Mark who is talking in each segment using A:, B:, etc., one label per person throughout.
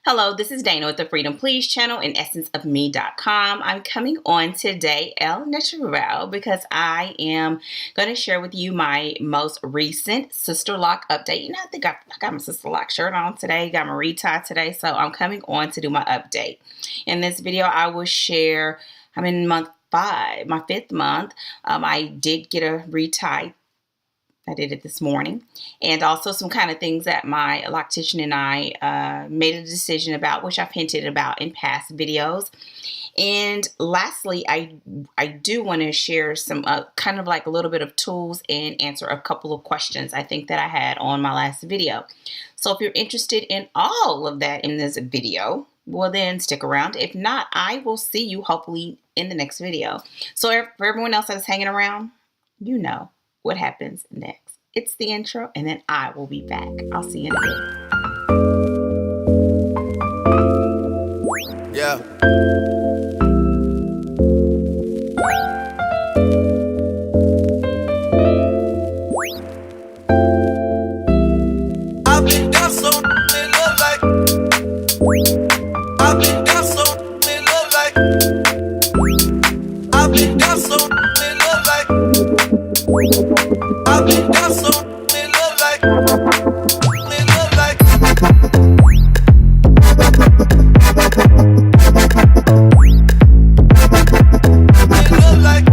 A: Hello, this is Dana with the Freedom Please channel and essenceofme.com. I'm coming on today, El Natural, because I am going to share with you my most recent Sisterlock update. You know, I think I got my Sisterlock shirt on today, got my retie today, so I'm coming on to do my update. In this video, I will share, I'm in month 5, my 5th month. I did get a retie. I did it this morning, and also some kind of things that my loctician and I made a decision about, which I've hinted about in past videos. And lastly, I do want to share some kind of like a little bit of tools and answer a couple of questions I think that I had on my last video. So if you're interested in all of that in this video, well then stick around. If not, I will see you hopefully in the next video. So for everyone else that's hanging around, you know what happens next. It's the intro, and then I will be back. I'll see you in a bit.
B: Yeah. I've been down so in love like. I've been down so in love like. I've been down so in love like. I've been down so in love like. In love like. In love like.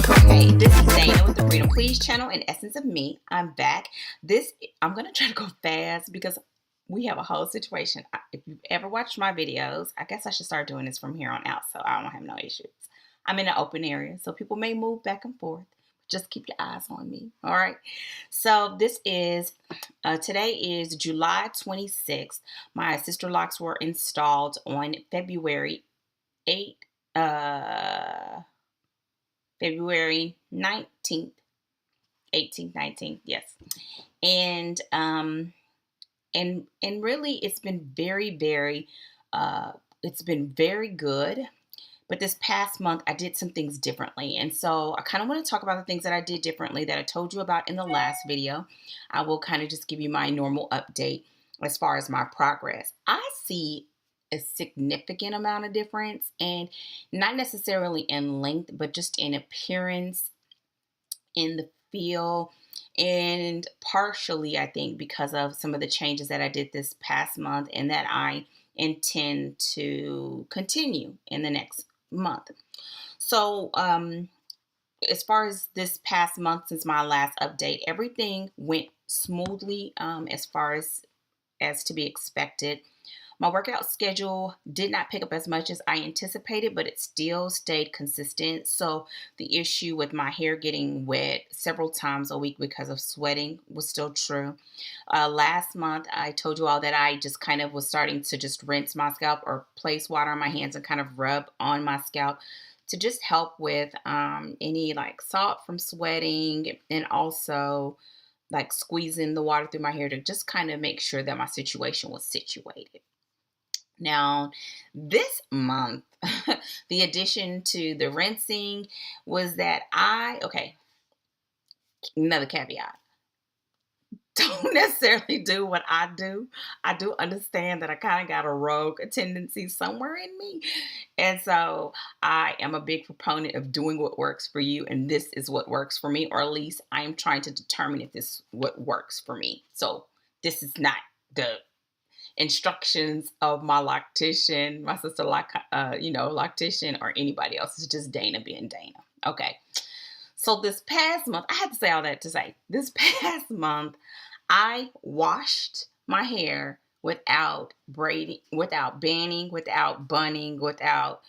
A: Okay, this is Dana with the Freedom Please channel and Essence of Me. I'm back. I'm going to try to go fast because we have a whole situation. If you've ever watched my videos, I guess I should start doing this from here on out so I don't have no issues. I'm in an open area, so people may move back and forth. Just keep your eyes on me, all right? So this is, today is July 26th. My Sisterlocks were installed on February 8th. February 19th, 18th, 19th, yes. And really it's been it's been very good. But this past month I did some things differently. And so I kind of want to talk about the things that I did differently that I told you about in the last video. I will kind of just give you my normal update as far as my progress. I see a significant amount of difference, and not necessarily in length, but just in appearance, in the feel, and partially I think because of some of the changes that I did this past month and that I intend to continue in the next month. So as far as this past month since my last update, everything went smoothly as far as to be expected. My workout schedule did not pick up as much as I anticipated, but it still stayed consistent. So the issue with my hair getting wet several times a week because of sweating was still true. Last month, I told you all that I just kind of was starting to just rinse my scalp or place water on my hands and kind of rub on my scalp to just help with any like salt from sweating, and also like squeezing the water through my hair to just kind of make sure that my situation was situated. Now, this month, the addition to the rinsing was that another caveat. Don't necessarily do what I do. I do understand that I kind of got a rogue tendency somewhere in me. And so I am a big proponent of doing what works for you. And this is what works for me, or at least I am trying to determine if this is what works for me. So this is not the instructions of my loctician, my sister, loctician, or anybody else. It's just Dana being Dana. Okay. So this past month, I had to say all that to say, this past month, I washed my hair without braiding, without banning, without bunning, without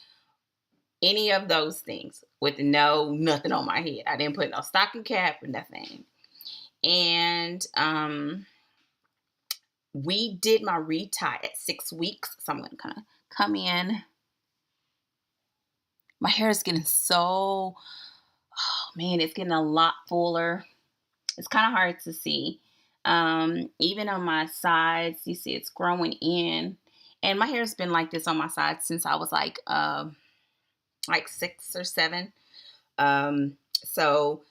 A: any of those things, with nothing on my head. I didn't put no stocking cap or nothing. And we did my retie at 6 weeks. So I'm going to kind of come in. My hair is getting it's getting a lot fuller. It's kind of hard to see. Even on my sides, you see it's growing in. And my hair's been like this on my sides since I was like like 6 or 7. So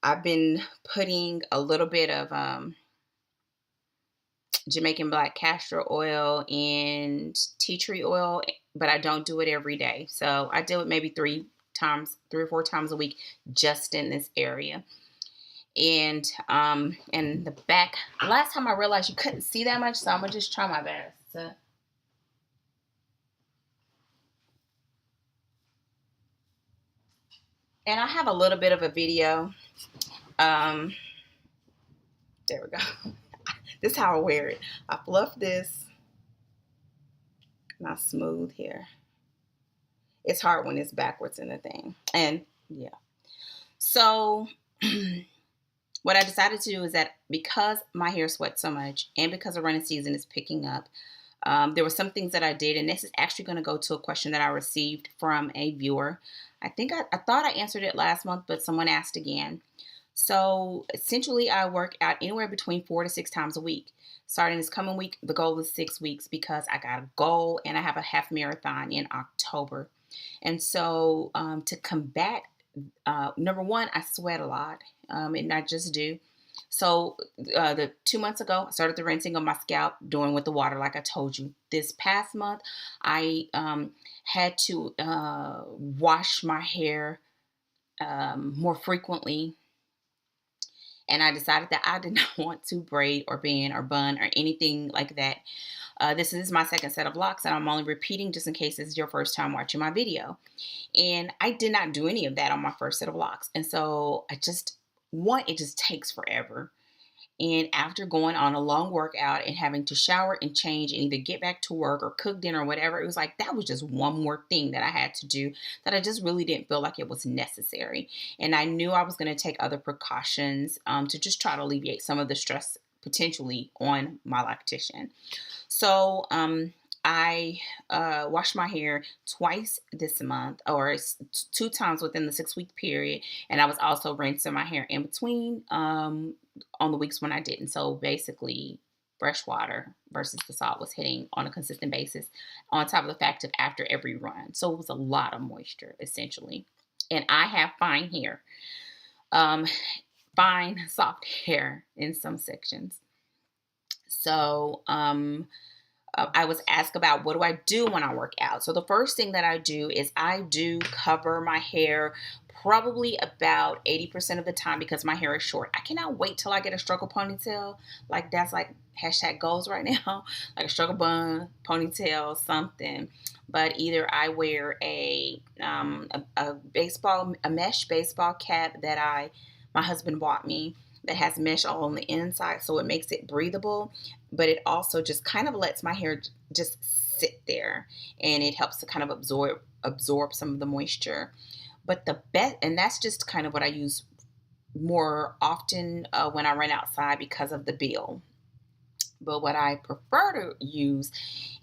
A: I've been putting a little bit of Jamaican black castor oil and tea tree oil, but I don't do it every day. So I do it maybe 3 or 4 times a week, just in this area. And the back, last time I realized you couldn't see that much, so I'm gonna just try my best. And I have a little bit of a video. Um, there we go. This is how I wear it. I fluff this and I smooth here. It's hard when it's backwards in the thing. And yeah. So what I decided to do is that because my hair sweats so much and because the running season is picking up, there were some things that I did, and this is actually going to go to a question that I received from a viewer. I thought I answered it last month, but someone asked again. So essentially, I work out anywhere between 4 to 6 times a week. Starting this coming week, the goal is 6 weeks because I got a goal and I have a half marathon in October. And so to combat, number one, I sweat a lot, and I just do. So the 2 months ago, I started the rinsing of my scalp, doing with the water, like I told you. This past month, I had to wash my hair more frequently, and I decided that I did not want to braid or band or bun or anything like that. This is my second set of locks, and I'm only repeating just in case it's your first time watching my video. And I did not do any of that on my first set of locks. And so it just takes forever. And after going on a long workout and having to shower and change and either get back to work or cook dinner or whatever, it was like that was just one more thing that I had to do that I just really didn't feel like it was necessary. And I knew I was going to take other precautions to just try to alleviate some of the stress potentially on my lactation. So I washed my hair twice this month, or 2 times within the 6 week period, and I was also rinsing my hair in between on the weeks when I didn't. So basically, fresh water versus the salt was hitting on a consistent basis, on top of the fact of after every run. So it was a lot of moisture essentially, and I have fine hair, um, fine soft hair in some sections. So I was asked about what do I do when I work out. So the first thing that I do is I do cover my hair probably about 80% of the time because my hair is short. I cannot wait till I get a struggle ponytail. Like that's like hashtag goals right now, like a struggle bun, ponytail, something. But either I wear a mesh baseball cap that my husband bought me, that has mesh all on the inside, so it makes it breathable, but it also just kind of lets my hair just sit there, and it helps to kind of absorb some of the moisture. But the best, and that's just kind of what I use more often when I run outside because of the bill. But what I prefer to use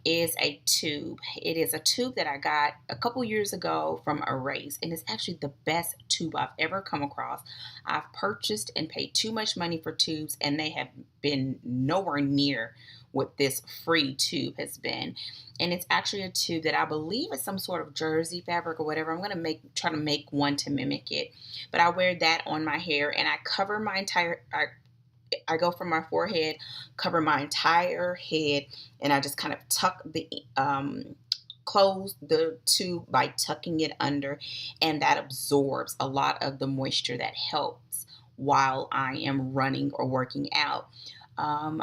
A: is a tube. It is a tube that I got a couple years ago from Erase, and it's actually the best tube I've ever come across. I've purchased and paid too much money for tubes, and they have been nowhere near what this free tube has been. And it's actually a tube that I believe is some sort of jersey fabric or whatever. I'm going to try to make one to mimic it. But I wear that on my hair, and I cover my entire I go from my forehead, cover my entire head, and I just kind of close the tube by tucking it under, and that absorbs a lot of the moisture that helps while I am running or working out. I'm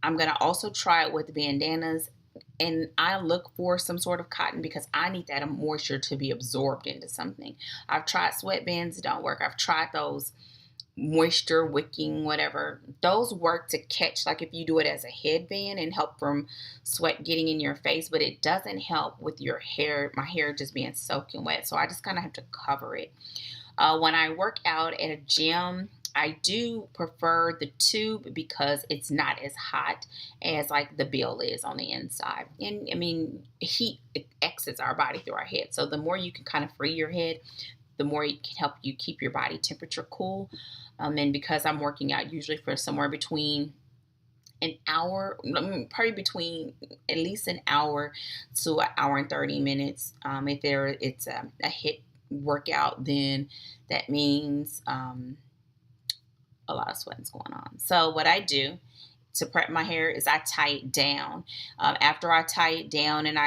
A: going to also try it with bandanas, and I look for some sort of cotton because I need that moisture to be absorbed into something. I've tried sweatbands, don't work. I've tried those moisture wicking, whatever. Those work to catch, like if you do it as a headband and help from sweat getting in your face, but it doesn't help with your hair, my hair just being soaking wet. So I just kind of have to cover it. When I work out at a gym, I do prefer the tube because it's not as hot as like the bill is on the inside. And I mean, heat exits our body through our head. So the more you can kind of free your head, the more it can help you keep your body temperature cool. And because I'm working out usually for somewhere between an hour, probably between at least an hour to an hour and 30 minutes. If it's a hit workout, then that means a lot of sweating's going on. So what I do to prep my hair is I tie it down. After I tie it down and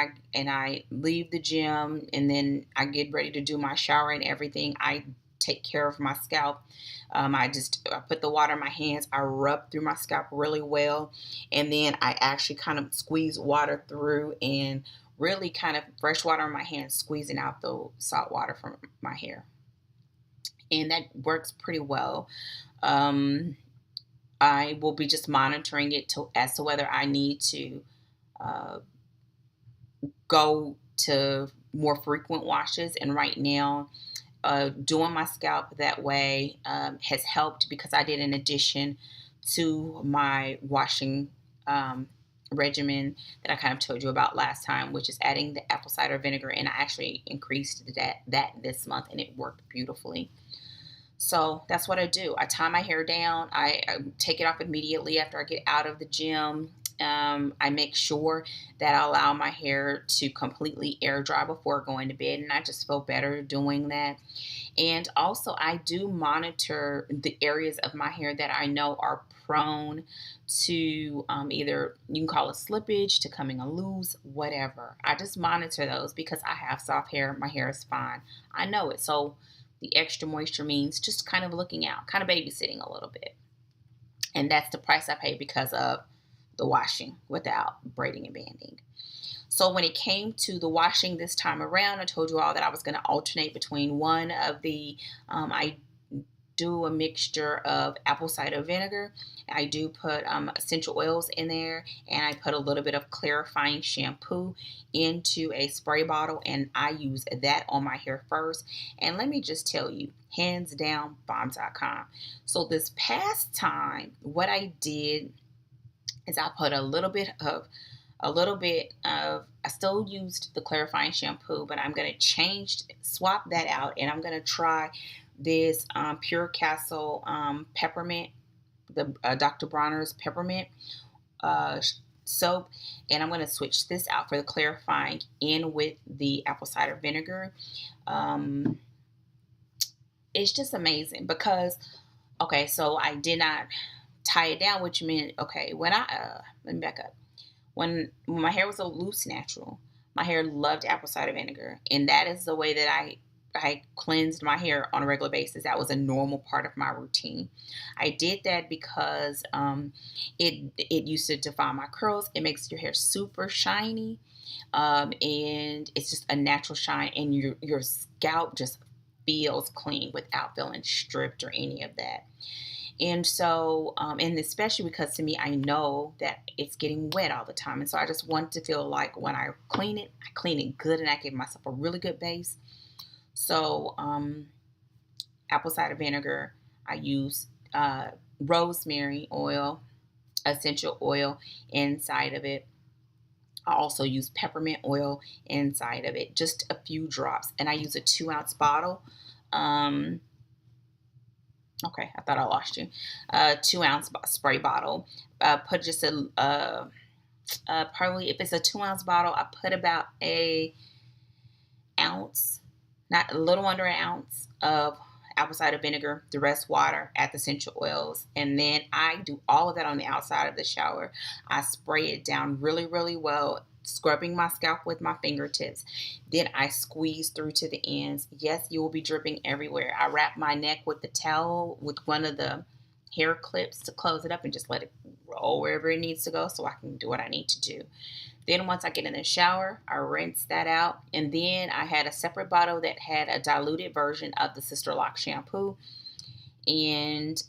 A: I leave the gym and then I get ready to do my shower and everything, I take care of my scalp. I put the water in my hands. I rub through my scalp really well, and then I actually kind of squeeze water through and really kind of fresh water in my hands, squeezing out the salt water from my hair, and that works pretty well. Um, I will be just monitoring it as to whether I need to uh, go to more frequent washes. And right now, doing my scalp that way has helped because I did an addition to my washing regimen that I kind of told you about last time, which is adding the apple cider vinegar. And I actually increased that this month, and it worked beautifully. So that's what I do. I tie my hair down. I take it off immediately after I get out of the gym. I make sure that I allow my hair to completely air dry before going to bed, and I just feel better doing that. And also, I do monitor the areas of my hair that I know are prone to either you can call it slippage, to coming loose, whatever. I just monitor those because I have soft hair. My hair is fine. I know it. So the extra moisture means just kind of looking out, kind of babysitting a little bit. And that's the price I pay because of the washing without braiding and banding. So when it came to the washing this time around, I told you all that I was going to alternate between one of the, I do a mixture of apple cider vinegar. I do put essential oils in there, and I put a little bit of clarifying shampoo into a spray bottle, and I use that on my hair first. And let me just tell you, hands down, bomb.com. So this past time, what I did is I put a little bit of I still used the clarifying shampoo, but I'm going to swap that out, and I'm going to try this Pure Castle peppermint, the Dr. Bronner's peppermint soap, and I'm going to switch this out for the clarifying in with the apple cider vinegar. It's just amazing because, okay, so I did not tie it down, which meant, okay, let me back up. When my hair was a loose natural, my hair loved apple cider vinegar, and that is the way that I cleansed my hair on a regular basis. That was a normal part of my routine. I did that because it used to define my curls. It makes your hair super shiny, and it's just a natural shine, and your scalp just feels clean without feeling stripped or any of that. And so, and especially because to me, I know that it's getting wet all the time. And so I just want to feel like when I clean it good, and I give myself a really good base. So, apple cider vinegar, I use rosemary oil, essential oil inside of it. I also use peppermint oil inside of it, just a few drops. And I use a 2-ounce bottle. Okay, I thought I lost you. 2-ounce spray bottle. Put just probably if it's a 2-ounce bottle, I put about a ounce, not a little under an ounce of apple cider vinegar, the rest water, add the essential oils, and then I do all of that on the outside of the shower. I spray it down really, really well, scrubbing my scalp with my fingertips. Then I squeeze through to the ends. Yes, you will be dripping everywhere. I wrap my neck with the towel with one of the hair clips to close it up and just let it roll wherever it needs to go so I can do what I need to do. Then once I get in the shower, I rinse that out. And then I had a separate bottle that had a diluted version of the Sisterlock shampoo. And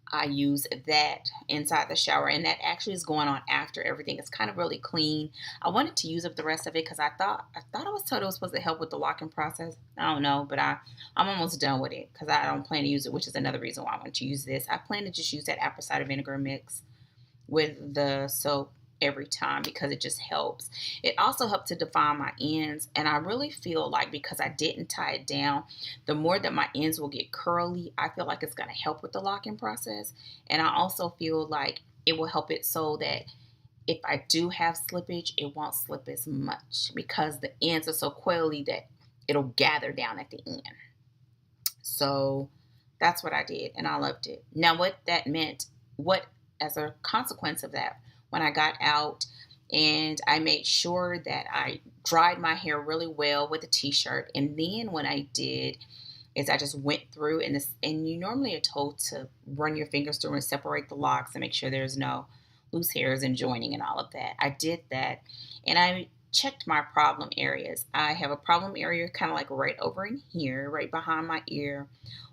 A: I use that inside the shower. And that actually is going on after everything. It's kind of really clean. I wanted to use up the rest of it because I thought I was told it was supposed to help with the locking process. I don't know, but I'm almost done with it because I don't plan to use it, which is another reason why I want to use this. I plan to just use that apple cider vinegar mix with the soap every time because it just helps. It also helped to define my ends, and I really feel like because I didn't tie it down, the more that my ends will get curly, I feel like it's going to help with the locking process. And I also feel like it will help it so that if I do have slippage, it won't slip as much because the ends are so coily that it'll gather down at the end. So that's what I did, and I loved it. Now, what that meant, what as a consequence of that, when I got out and I made sure that I dried my hair really well with a t-shirt, and then what I did is I just went through and this, and you normally are told to run your fingers through and separate the locks and make sure there's no loose hairs and joining and all of that. I did that, and I checked my problem areas. I have a problem area kind of like right over in here, right behind my ear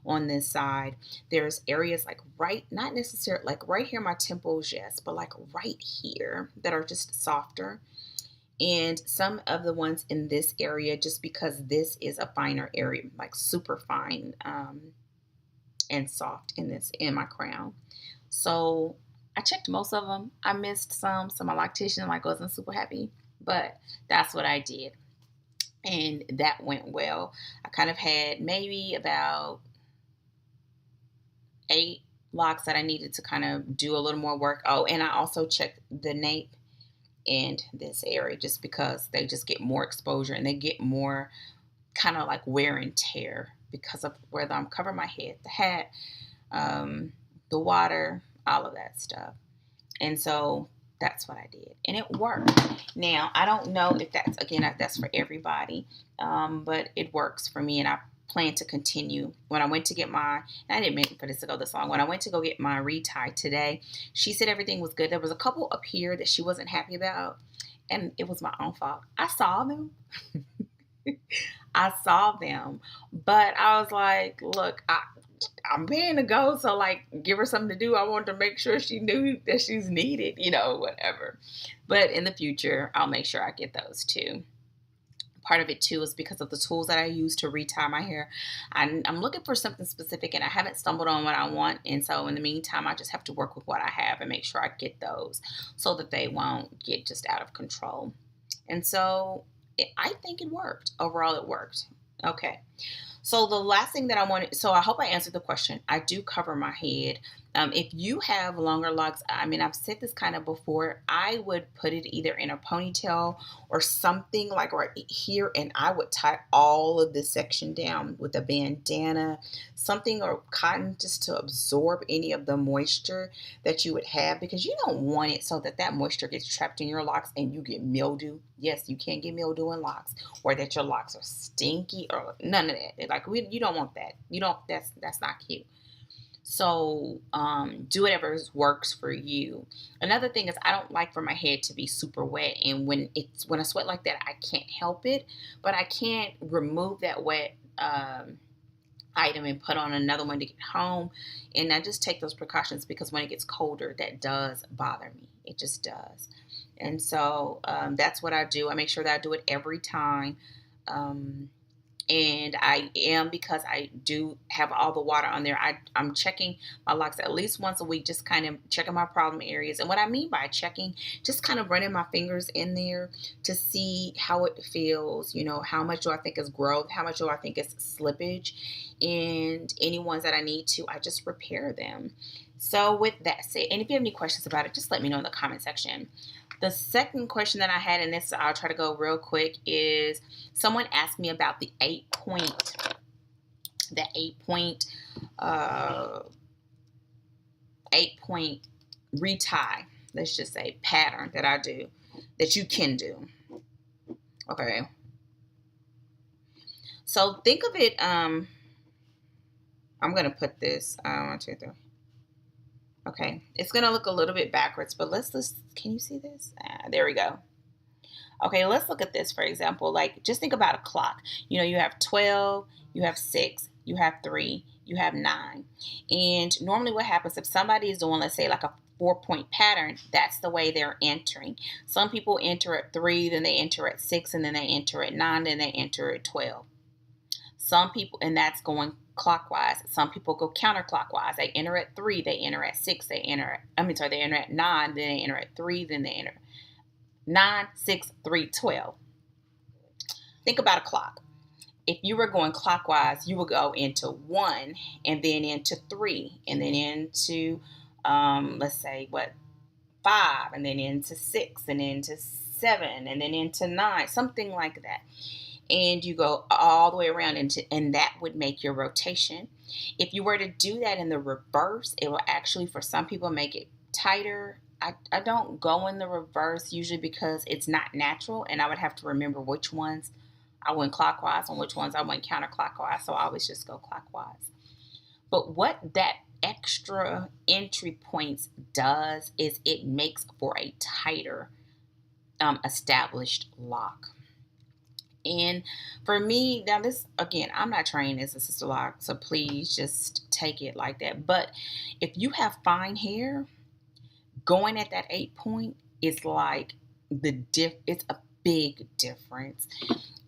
A: on this side. There's areas like right, not necessarily like right here, my temples, yes, but like right here that are just softer. And some of the ones in this area, just because this is a finer area, like super fine and soft in this, in my crown. So I checked most of them. I missed some, so my lactation like wasn't super happy, but that's what I did. And that went well. I kind of had maybe about 8 locks that I needed to kind of do a little more work. Oh, and I also checked the nape and this area just because they just get more exposure and they get more kind of like wear and tear because of whether I'm covering my head, the hat, the water, all of that stuff. And so that's what I did, and it worked. Now I don't know if that's, again, that's for everybody, but it works for me, and I plan to continue. When I went to get my, and I didn't mean for this to go this long, when I went to go get my retie today, she said everything was good. There was a couple up here that she wasn't happy about, and it was my own fault. I saw them. I saw them, but I was like, look, I'm paying to go, so like give her something to do. I wanted to make sure she knew that she's needed, whatever. But in the future, I'll make sure I get those too. Part of it too is because of the tools that I use to retie my hair. I'm looking for something specific, and I haven't stumbled on what I want. And so in the meantime, I just have to work with what I have and make sure I get those so that they won't get just out of control. And so I think it worked. Overall, it worked. Okay. So the last thing that I wanted, so I hope I answered the question. I do cover my head. If you have longer locks, I mean, I've said this kind of before, I would put it either in a ponytail or something like right here, and I would tie all of this section down with a bandana, something, or cotton, just to absorb any of the moisture that you would have, because you don't want it so that that moisture gets trapped in your locks and you get mildew. Yes, you can get mildew in locks, or that your locks are stinky, or none of that. Like, you don't want that. You don't. That's not cute. So do whatever works for you. Another thing is, I don't like for my head to be super wet, and when I sweat like that, I can't help it, but I can't remove that wet item and put on another one to get home. And I just take those precautions, because when it gets colder, that does bother me. It just does. And so that's what I do. I make sure that I do it every time. And I am, because I do have all the water on there, I'm checking my locks at least once a week, just kind of checking my problem areas. And what I mean by checking, just kind of running my fingers in there to see how it feels, how much do I think is growth, how much do I think is slippage, and any ones that I need to, I just repair them. So with that said, and if you have any questions about it, just let me know in the comment section. The second question that I had, and this I'll try to go real quick, is someone asked me about the 8-point retie, let's just say, pattern that I do, that you can do. Okay. So think of it, I'm going to put this, 1, 2, 3. Okay, it's going to look a little bit backwards, but let's can you see this? There we go. Okay, let's look at this, for example. Like, just think about a clock. You have 12, you have 6, you have 3, you have 9. And normally what happens if somebody is doing, let's say, like a 4-point pattern, that's the way they're entering. Some people enter at 3, then they enter at 6, and then they enter at 9, then they enter at 12. Some people, and that's going clockwise. Some people go counterclockwise. They enter at 3, they enter at 6, they enter at 9, then they enter at 3, then they enter 9, 6, 3, 12. Think about a clock. If you were going clockwise, you would go into 1, and then into 3, and then into, let's say, 5, and then into 6, and into 7, and then into 9, something like that. and you go all the way around, and that would make your rotation. If you were to do that in the reverse, it will actually, for some people, make it tighter. I don't go in the reverse usually because it's not natural, and I would have to remember which ones I went clockwise and which ones I went counterclockwise. So I always just go clockwise. But what that extra entry points does is it makes for a tighter established lock. And for me, now this, again, I'm not trained as a sister lock, so please just take it like that. But if you have fine hair, going at that 8 point is like it's a big difference.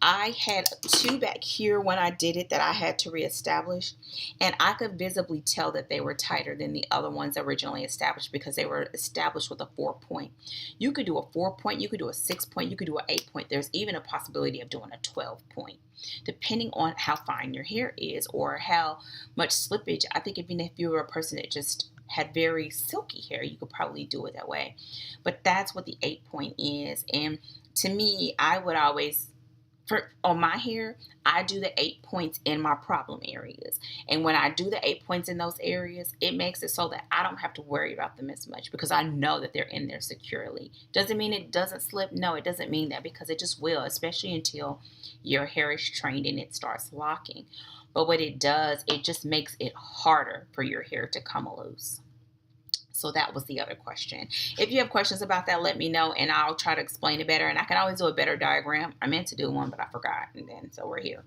A: I had two back here when I did it that I had to reestablish, and I could visibly tell that they were tighter than the other ones originally established because they were established with a 4 point. You could do a 4 point, you could do a 6 point, you could do an 8 point. There's even a possibility of doing a 12 point, depending on how fine your hair is or how much slippage. I think even if you were a person that just had very silky hair, you could probably do it that way. But that's what the 8 point is. And to me, I would always, on my hair, I do the 8 points in my problem areas. And when I do the 8 points in those areas, it makes it so that I don't have to worry about them as much because I know that they're in there securely. Doesn't mean it doesn't slip. No, it doesn't mean that, because it just will, especially until your hair is trained and it starts locking. But what it does, it just makes it harder for your hair to come loose. So that was the other question. If you have questions about that, let me know and I'll try to explain it better. And I can always do a better diagram. I meant to do one, but I forgot. And then, so we're here.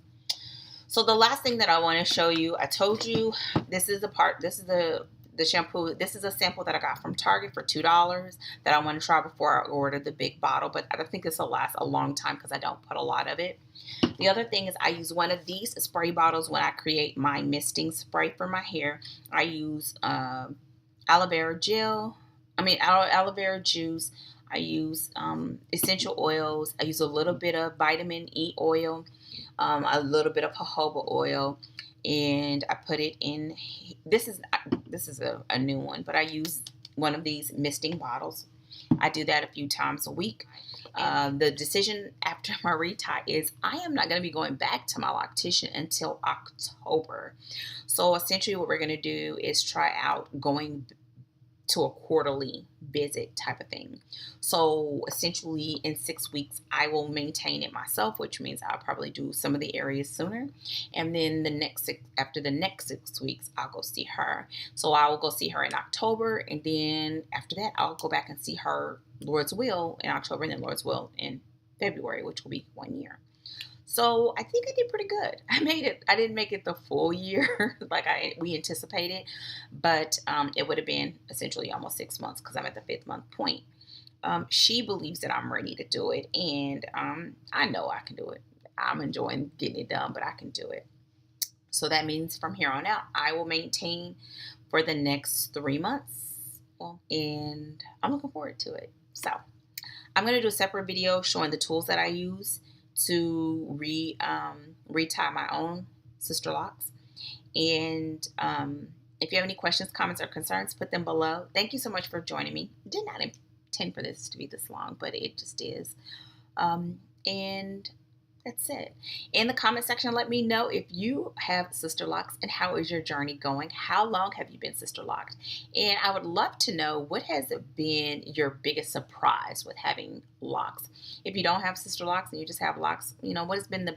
A: So the last thing that I want to show you, I told you this is the shampoo. This is a sample that I got from Target for $2 that I want to try before I order the big bottle. But I think this will last a long time because I don't put a lot of it. The other thing is I use one of these spray bottles when I create my misting spray for my hair. I use aloe vera juice. I use essential oils. I use a little bit of vitamin E oil, a little bit of jojoba oil, and I put it in. This is a new one, but I use one of these misting bottles. I do that a few times a week. The decision after my retie is I am not going to be going back to my loctician until October. So essentially what we're going to do is try out going to a quarterly visit type of thing. So essentially in 6 weeks, I will maintain it myself, which means I'll probably do some of the areas sooner. And then after the next 6 weeks, I'll go see her. So I will go see her in October. And then after that, I'll go back and see her, Lord's will, in October, and then Lord's will in February, which will be 1 year. So I think I did pretty good. I made it. I didn't make it the full year like we anticipated, but it would have been essentially almost 6 months because I'm at the 5th month point. She believes that I'm ready to do it, and I know I can do it. I'm enjoying getting it done, but I can do it. So that means from here on out, I will maintain for the next 3 months, and I'm looking forward to it. So I'm going to do a separate video showing the tools that I use to retie my own Sisterlocks. And if you have any questions, comments, or concerns, put them below. Thank you so much for joining me. Did not intend for this to be this long, but it just is. And that's it. In the comment section, let me know if you have Sisterlocks and how is your journey going? How long have you been Sisterlocked? And I would love to know, what has been your biggest surprise with having locks? If you don't have Sisterlocks and you just have locks, what has been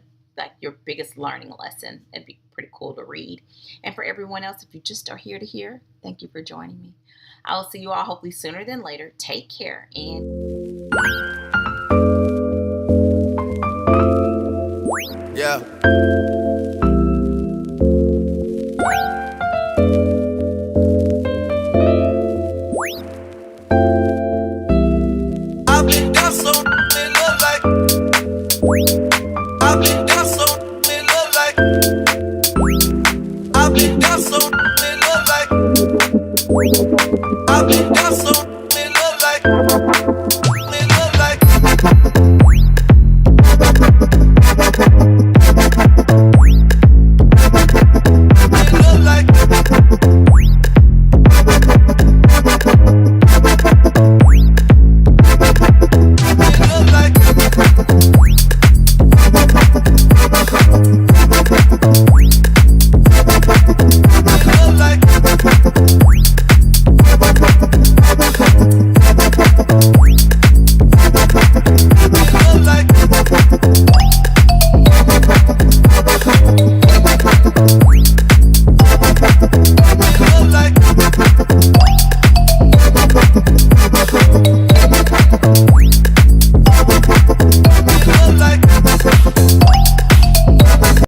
A: your biggest learning lesson? It'd be pretty cool to read. And for everyone else, if you just are here to hear, thank you for joining me. I will see you all hopefully sooner than later. Take care, and
B: Yeah.